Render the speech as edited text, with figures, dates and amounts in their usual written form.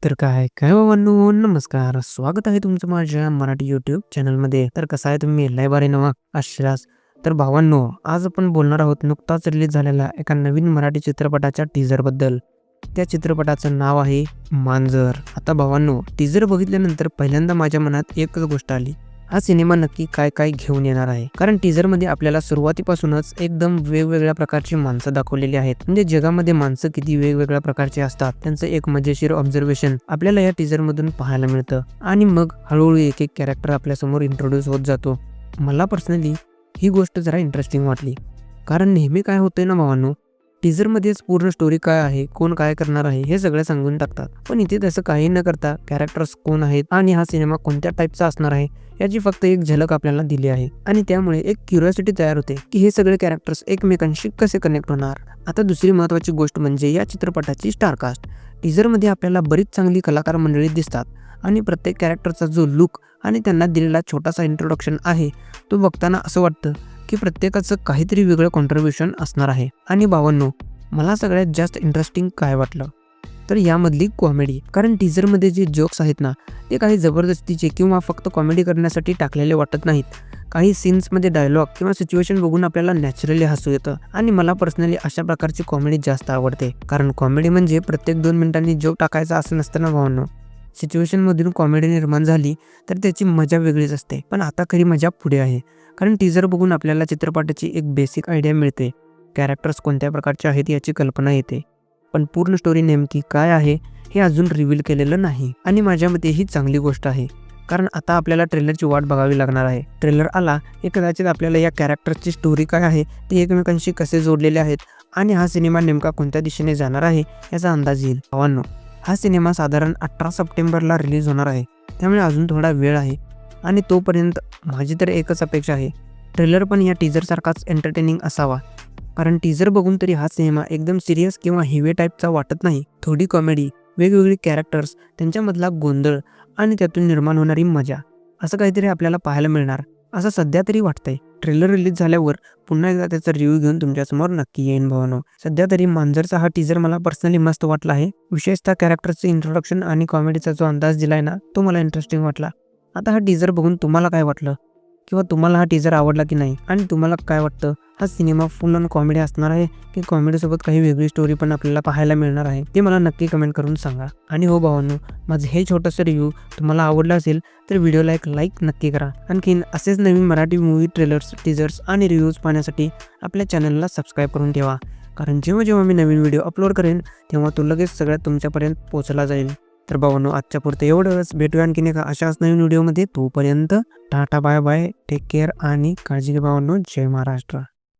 तर काय बाबांनो, नमस्कार. स्वागत आहे तुमचं माझ्या मराठी यूट्यूब चॅनलमध्ये. तर कसं आहे तुम्ही लय बरे नव्हा आश्चर्यास. तर भावांनो, आज आपण बोलणार आहोत नुकताच रिलीज झालेल्या एका नवीन मराठी चित्रपटाच्या टीझरबद्दल. त्या चित्रपटाचं नाव आहे मांजर. आता भावांनो, टीझर बघितल्यानंतर पहिल्यांदा माझ्या मनात एकच गोष्ट आली. हा सिनेमा नक्की काय काय घेऊन येणार आहे. कारण टीझरमध्ये आपल्याला सुरुवातीपासूनच एकदम वेगवेगळ्या प्रकारची माणसं दाखवलेली आहेत. म्हणजे जगामध्ये माणसं किती वेगवेगळ्या प्रकारचे असतात त्यांचं एक मजेशीर ऑब्झर्वेशन आपल्याला या टीझर मधून पाहायला मिळतं. आणि मग हळूहळू एक एक कॅरेक्टर आपल्यासमोर इंट्रोड्यूस होत जातो. मला पर्सनली ही गोष्ट जरा इंटरेस्टिंग वाटली. कारण नेहमी काय होतंय ना भावांनो, टीझरमध्येच पूर्ण स्टोरी काय आहे, कोण काय करणार आहे हे सगळं सांगून टाकतात. पण इथे तसं काही न करता कॅरेक्टर्स कोण आहेत आणि हा सिनेमा कोणत्या टाईपचा असणार आहे याची फक्त एक झलक आपल्याला दिली आहे. आणि त्यामुळे एक क्युरिओसिटी तयार होते की हे सगळे कॅरेक्टर्स एकमेकांशी कसे कनेक्ट होणार. आता दुसरी महत्त्वाची गोष्ट म्हणजे या चित्रपटाची स्टारकास्ट. टीझरमध्ये आपल्याला बरीच चांगली कलाकार मंडळी दिसतात आणि प्रत्येक कॅरेक्टरचा जो लुक आणि त्यांना दिलेला छोटासा इंट्रोडक्शन आहे तो बघताना असं वाटतं की प्रत्येकाचं काहीतरी वेगळं कॉन्ट्रीब्युशन असणार आहे. आणि भावांनो, मला सगळ्यात जास्त इंटरेस्टिंग काय वाटलं तर यामधली कॉमेडी. कारण टीझरमध्ये जे जोक्स आहेत ना ते काही जबरदस्तीचे किंवा फक्त कॉमेडी करण्यासाठी टाकलेले वाटत नाहीत. काही सीन्समध्ये डायलॉग किंवा सिच्युएशन बघून आपल्याला नॅचरली हसू येतं. आणि मला पर्सनली अशा प्रकारची कॉमेडी जास्त आवडते. कारण कॉमेडी म्हणजे प्रत्येक 2 मिनिटांनी जोक टाकायचा असं नसतं ना भावांनो. सिच्युएशनमधून कॉमेडी निर्माण झाली तर त्याची मजा वेगळीच असते. पण आता खरी मजा पुढे आहे. कारण टीझर बघून आपल्याला चित्रपटाची एक बेसिक आयडिया मिळते. कॅरेक्टर्स कोणत्या प्रकारचे आहेत याची कल्पना येते. पण पूर्ण स्टोरी नेमकी काय आहे हे अजून रिव्हील केलेलं नाही. आणि माझ्या मते ही चांगली गोष्ट आहे. कारण आता आपल्याला ट्रेलरची वाट बघावी लागणार आहे. ट्रेलर आला की कदाचित आपल्याला या कॅरेक्टरची स्टोरी काय आहे, ते एकमेकांशी कसे जोडलेले आहेत आणि हा सिनेमा नेमका कोणत्या दिशेने जाणार आहे याचा अंदाज येईल. भावांनो, हा सिनेमा साधारण 18 सप्टेंबरला रिलीज होणार आहे. त्यामुळे अजून थोडा वेळ आहे. आणि तोपर्यंत माझी तर एकच अपेक्षा आहे, ट्रेलर पण या टीझरसारखाच एंटरटेनिंग असावा. कारण टीझर बघून तरी हा सिनेमा एकदम सिरियस किंवा हेवी टाईपचा वाटत नाही. थोडी कॉमेडी, वेगवेगळी कॅरेक्टर्स, त्यांच्यामधला गोंधळ आणि त्यातून निर्माण होणारी मजा, असं काहीतरी आपल्याला पाहायला मिळणार असं सध्या तरी वाटतंय. ट्रेलर रिलीज झाल्यावर पुन्हा एकदा त्याचा रिव्ह्यू घेऊन तुमच्यासमोर नक्की येईन भावानो. सध्या तरी मांजरचा हा टीझर मला पर्सनली मस्त वाटला आहे. विशेषतः कॅरेक्टरचे इंट्रोडक्शन आणि कॉमेडीचा जो अंदाज दिलाय ना तो मला इंटरेस्टिंग वाटला. आता हा टीझर बघून तुम्हाला काय वाटलं किंवा तुम्हाला हा टीझर आवडला की नाही आणि तुम्हाला काय वाटतं, हा सिनेमा फुल ऑन कॉमेडी असणार आहे की कॉमेडीसोबत काही वेगळी स्टोरी पण आपल्याला पाहायला मिळणार आहे ते मला नक्की कमेंट करून सांगा. आणि हो भावांनो, माझं हे छोटंसं रिव्ह्यू तुम्हाला आवडलं असेल तर व्हिडिओला एक लाईक नक्की करा. आणखीन असेच नवीन मराठी मूवी ट्रेलर्स, टीझर्स आणि रिव्ह्यूज पाहण्यासाठी आपल्या चॅनलला सबस्क्राईब करून ठेवा. कारण जेव्हा जेव्हा मी नवीन व्हिडिओ अपलोड करेन तेव्हा तो लगेच सगळ्यात तुमच्यापर्यंत पोहोचला जाईल. तर भावांनो, आजच्या पुरतं एवढंच. भेटूया आणखीन एका अशाच नवीन व्हिडिओमध्ये. तोपर्यंत tata, bye bye, take care आणि काळजी घ्या भावांनो. जय महाराष्ट्र.